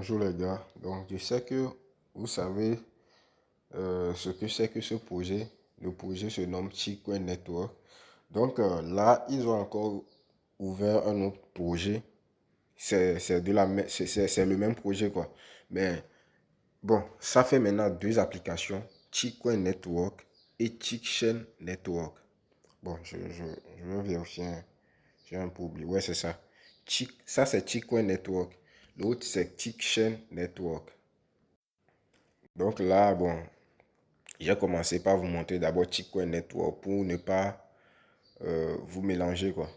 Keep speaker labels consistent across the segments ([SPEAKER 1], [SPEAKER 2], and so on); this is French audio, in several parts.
[SPEAKER 1] Bonjour les gars, donc je sais que vous savez ce que c'est que ce projet. Le projet se nomme Chicoin Network. Donc là, ils ont encore ouvert un autre projet. C'est le même projet quoi. Mais bon, ça fait maintenant deux applications, Chicoin Network et Chickchain Network. Bon, je vais vérifier, hein. J'ai un peu oublié. Ouais, c'est ça. Ça, c'est Chicoin Network. L'autre, c'est Chickchain Network. Donc là, bon, j'ai commencé par vous montrer d'abord Chicoin Network pour ne pas vous mélanger, quoi.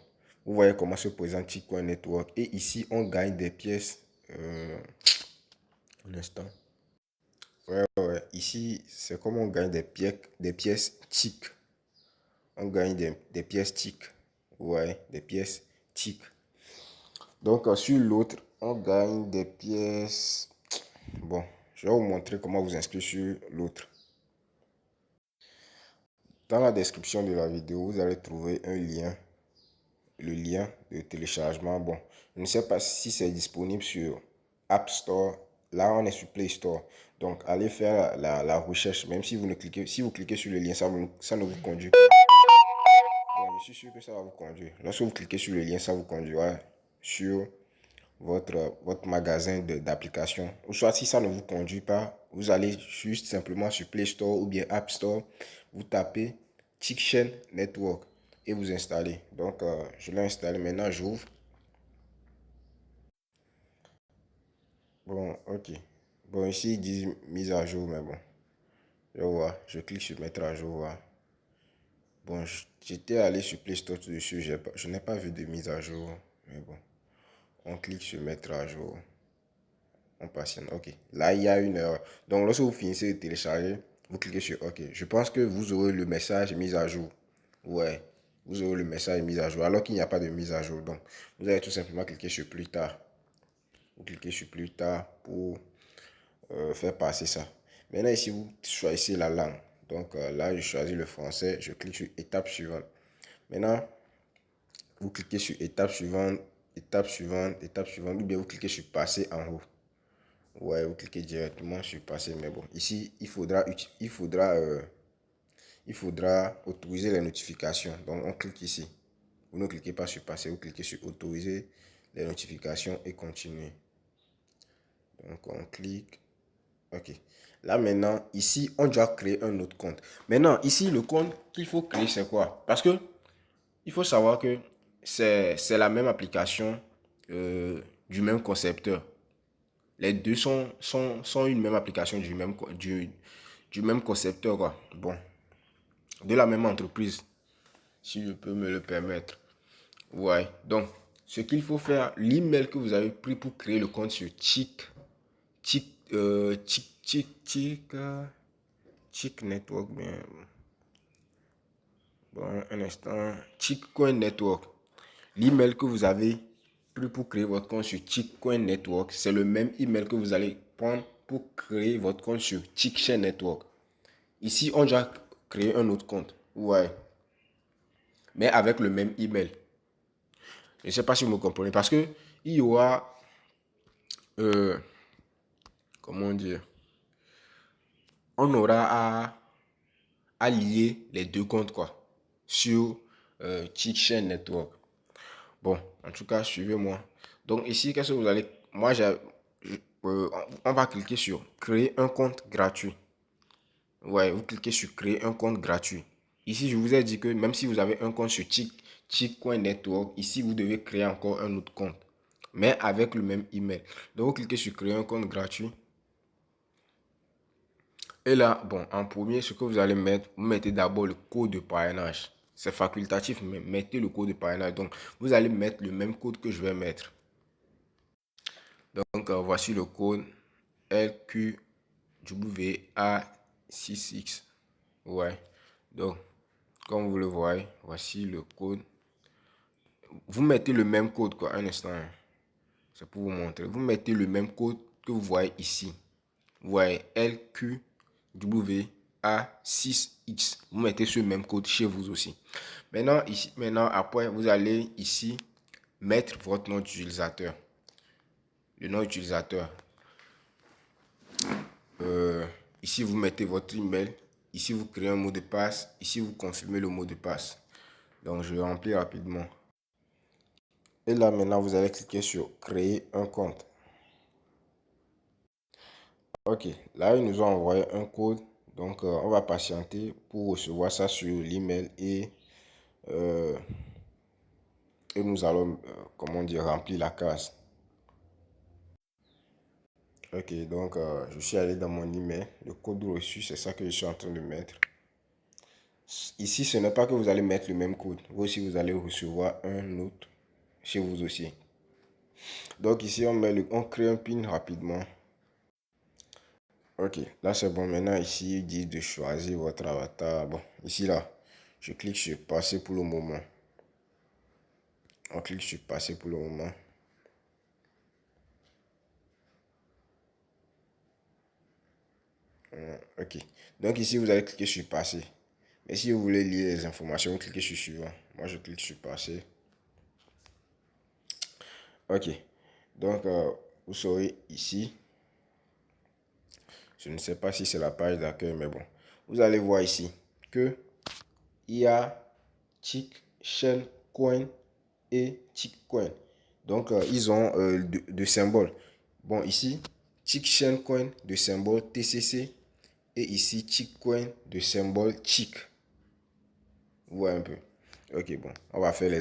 [SPEAKER 1] Vous voyez comment se présente Chicoin Network. Et ici, on gagne des pièces. Un instant. Ouais. Ici, c'est comme on gagne des pièces TIC. On gagne des pièces TIC. Ouais, des pièces TIC. Donc, sur l'autre, on gagne des pièces. Bon, je vais vous montrer comment vous inscrire sur l'autre. Dans la description de la vidéo, vous allez trouver un lien, le lien de téléchargement. Bon, je ne sais pas si c'est disponible sur App Store. Là, on est sur Play Store. Donc, allez faire la recherche. Même si si vous cliquez sur le lien, ça ne vous conduit pas. Bon, je suis sûr que ça va vous conduire. Lorsque vous cliquez sur le lien, ça vous conduira sur votre magasin d'applications. Ou soit si ça ne vous conduit pas, vous allez juste simplement sur Play Store ou bien App Store, vous tapez Chickchain Network et vous installez. Donc, je l'ai installé. Maintenant, j'ouvre. Bon, ok. Bon, ici, ils disent mise à jour, mais bon. Je vois. Je clique sur mettre à jour. Voilà. Bon, j'étais allé sur Play Store tout dessus. Je n'ai pas vu de mise à jour. Mais bon, on clique sur mettre à jour. On patiente. Ok. Là, il y a une erreur. Donc, lorsque vous finissez de télécharger, vous cliquez sur OK. Je pense que vous aurez le message mise à jour. Ouais. Vous aurez le message mise à jour. Alors qu'il n'y a pas de mise à jour. Donc, vous allez tout simplement cliquer sur plus tard. Vous cliquez sur plus tard pour faire passer ça. Maintenant, ici, vous choisissez la langue. Donc, là, je choisis le français. Je clique sur étape suivante. Maintenant, vous cliquez sur étape suivante, étape suivante, étape suivante. Ou bien vous cliquez sur passer en haut. Ouais, vous cliquez directement sur passer, mais bon, ici, il faudra autoriser les notifications. Donc, on clique ici. Vous ne cliquez pas sur passer, vous cliquez sur autoriser les notifications et continuer. Donc, on clique. OK. Là, maintenant, ici, on doit créer un autre compte. Maintenant, ici, le compte qu'il faut créer, c'est quoi? Parce que il faut savoir que c'est la même application du même concepteur. Les deux sont une même application du même concepteur, quoi. Bon, de la même entreprise, si je peux me le permettre. Ouais, donc, ce qu'il faut faire, l'email que vous avez pris pour créer le compte sur Chick Network, bien. Bon, un instant. Chickcoin Network. L'email que vous avez pris pour créer votre compte sur Chickcoin Network, c'est le même email que vous allez prendre pour créer votre compte sur Chickchain Network. Ici, on doit créer un autre compte. Ouais. Mais avec le même email. Je ne sais pas si vous me comprenez. Parce que il y aura... comment dire? On aura à lier les deux comptes, quoi. Sur Chickchain Network. Bon, en tout cas, suivez-moi. Donc ici, qu'est-ce que vous allez... Moi, on va cliquer sur créer un compte gratuit. Ouais, vous cliquez sur créer un compte gratuit. Ici, je vous ai dit que même si vous avez un compte sur Chickcoin Network, ici, vous devez créer encore un autre compte. Mais avec le même email. Donc, vous cliquez sur créer un compte gratuit. Et là, bon, en premier, ce que vous allez mettre, vous mettez d'abord le code de parrainage. C'est facultatif, mais mettez le code de parrainage. Donc, vous allez mettre le même code que je vais mettre. Donc, voici le code LQWA6X. Ouais. Donc, comme vous le voyez, voici le code. Vous mettez le même code, quoi. Un instant. C'est pour vous montrer. Vous mettez le même code que vous voyez ici. Vous voyez LQWA6X. Vous mettez ce même code chez vous aussi. Maintenant, après, vous allez ici mettre votre nom d'utilisateur. Le nom utilisateur. Euh, Ici, vous mettez votre email. Ici, vous créez un mot de passe. Ici, vous confirmez le mot de passe. Donc, je vais remplir rapidement. Et là, maintenant, vous allez cliquer sur créer un compte. Ok, là, ils nous ont envoyé un code. Donc, on va patienter pour recevoir ça sur l'email euh, et nous allons, comment dire, remplir la case. Ok, donc je suis allé dans mon email. Le code reçu, c'est ça que je suis en train de mettre. Ici, ce n'est pas que vous allez mettre le même code. Vous aussi, vous allez recevoir un autre chez vous aussi. Donc ici, on crée un pin rapidement. Ok, là c'est bon. Maintenant, ici, il dit de choisir votre avatar. Bon, ici, là, je clique sur passer pour le moment. On clique sur passer pour le moment. Ok. Donc ici, vous allez cliquer sur passer. Mais si vous voulez lire les informations, vous cliquez sur suivant. Moi, je clique sur passer. Ok. Donc, vous saurez ici. Je ne sais pas si c'est la page d'accueil, mais bon. Vous allez voir ici que il y a Chick, Shell, Coin et Chickcoin. Donc, ils ont deux symboles. Bon, ici, Chick, Coin de symbole TCC et ici, Chickcoin de symbole Chick. Vous voyez un peu. Ok, bon, on va faire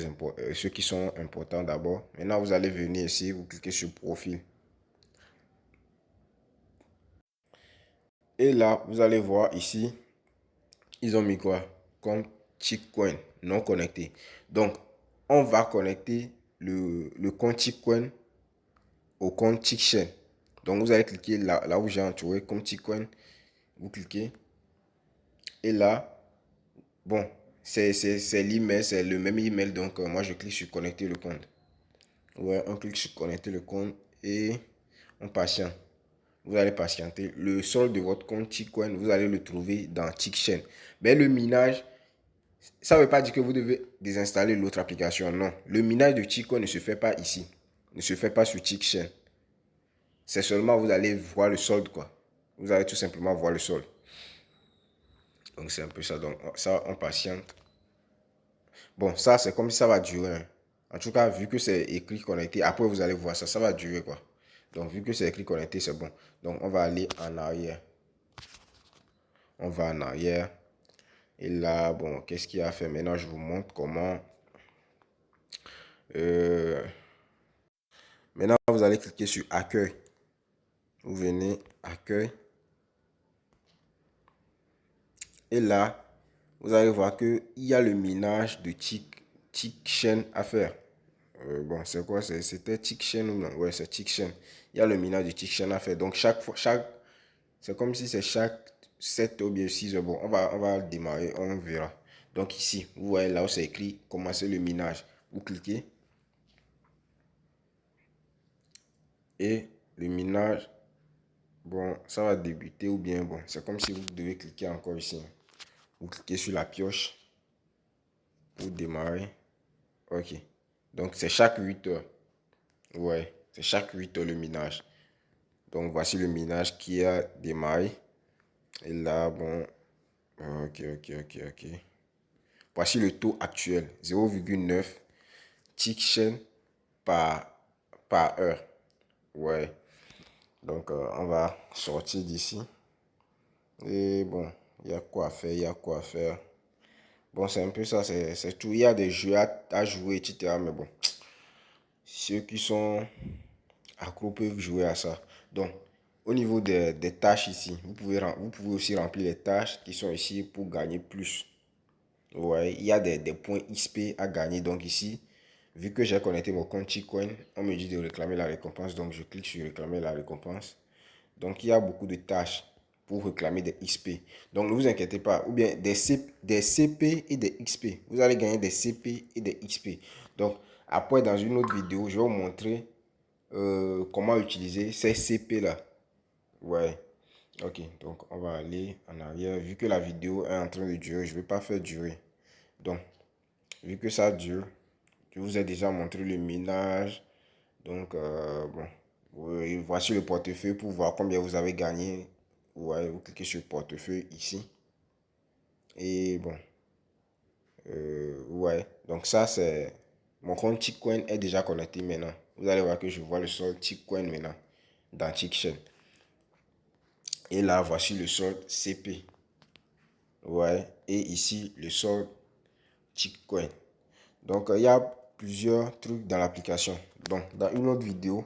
[SPEAKER 1] ceux qui sont importants d'abord. Maintenant, vous allez venir ici, vous cliquez sur profil. Et là, vous allez voir ici, ils ont mis quoi? Comme Chickcoin, non connecté. Donc, on va connecter le compte Chickcoin au compte Chickchain. Donc, vous allez cliquer là où j'ai entouré comme Chickcoin. Vous cliquez. Et là, bon, c'est l'email, c'est le même email. Donc, moi, je clique sur connecter le compte. Ouais, on clique sur connecter le compte et on patiente. Vous allez patienter. Le solde de votre compte Chickcoin, vous allez le trouver dans Chickchain. Mais le minage, ça ne veut pas dire que vous devez désinstaller l'autre application. Non. Le minage de Chickcoin ne se fait pas ici. Ne se fait pas sur Chickchain. C'est seulement vous allez voir le solde, quoi. Vous allez tout simplement voir le solde. Donc, c'est un peu ça. Donc, ça, on patiente. Bon, ça, c'est comme si ça va durer. Hein. En tout cas, vu que c'est écrit connecté, après, vous allez voir ça. Ça va durer, quoi. Donc, vu que c'est écrit connecté, c'est bon. Donc, on va aller en arrière. On va en arrière. Et là, bon, qu'est-ce qu'il y a à faire? Maintenant, je vous montre comment. Euh, Maintenant, vous allez cliquer sur accueil. Vous venez, accueil. Et là, vous allez voir qu'il y a le minage de Chickchain à faire. Bon, c'est quoi? C'était Chickchain ou non? Ouais, c'est Chickchain. Il y a le minage de Chickchain à faire. Donc, c'est comme si c'est chaque 7 ou bien 6 heures. Bon, on va démarrer, on verra. Donc, ici, vous voyez là où c'est écrit commencer le minage. Vous cliquez et le minage, bon, ça va débuter ou bien, bon, c'est comme si vous devez cliquer encore ici. Vous cliquez sur la pioche pour démarrer. Ok. Donc, c'est chaque 8 heures. Ouais, c'est chaque 8 heures le minage. Donc, voici le minage qui a démarré. Et là, bon, ok. Voici le taux actuel, 0,9 tick par, par heure. Ouais, donc on va sortir d'ici. Et bon, il y a quoi faire, il y a quoi faire. Bon, c'est un peu ça, c'est tout. Il y a des jeux à jouer, etc. Mais bon, ceux qui sont accros peuvent jouer à ça. Donc, au niveau des tâches ici, vous pouvez aussi remplir les tâches qui sont ici pour gagner plus. Ouais, il y a des points XP à gagner. Donc ici, vu que j'ai connecté mon compte Chickcoin, on me dit de réclamer la récompense. Donc je clique sur réclamer la récompense. Donc il y a beaucoup de tâches pour réclamer des XP. Donc ne vous inquiétez pas. Ou bien des CP et des XP. Vous allez gagner des CP et des XP. Donc après, dans une autre vidéo, je vais vous montrer comment utiliser ces CP là. Ouais. Ok, donc on va aller en arrière. Vu que la vidéo est en train de durer, je ne vais pas faire durer. Donc, vu que ça dure, je vous ai déjà montré le minage. Donc, bon, oui, voici le portefeuille pour voir combien vous avez gagné vous voyez, vous cliquez sur portefeuille ici. Et bon, ouais, donc ça c'est mon compte Tickcoin est déjà connecté maintenant. Vous allez voir que je vois le solde Tickcoin maintenant dans Tickchain. Et là, voici le solde CP. Ouais, et ici le solde Tickcoin. Donc il y a plusieurs trucs dans l'application. Donc dans une autre vidéo,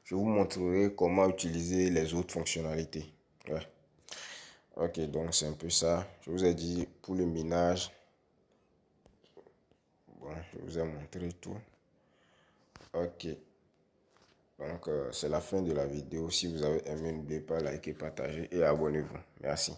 [SPEAKER 1] je vous montrerai comment utiliser les autres fonctionnalités. Ouais. Ok, donc c'est un peu ça. Je vous ai dit pour le minage. Bon, je vous ai montré tout. Ok. Donc c'est la fin de la vidéo. Si vous avez aimé, n'oubliez pas de liker, partager et abonnez-vous. Merci.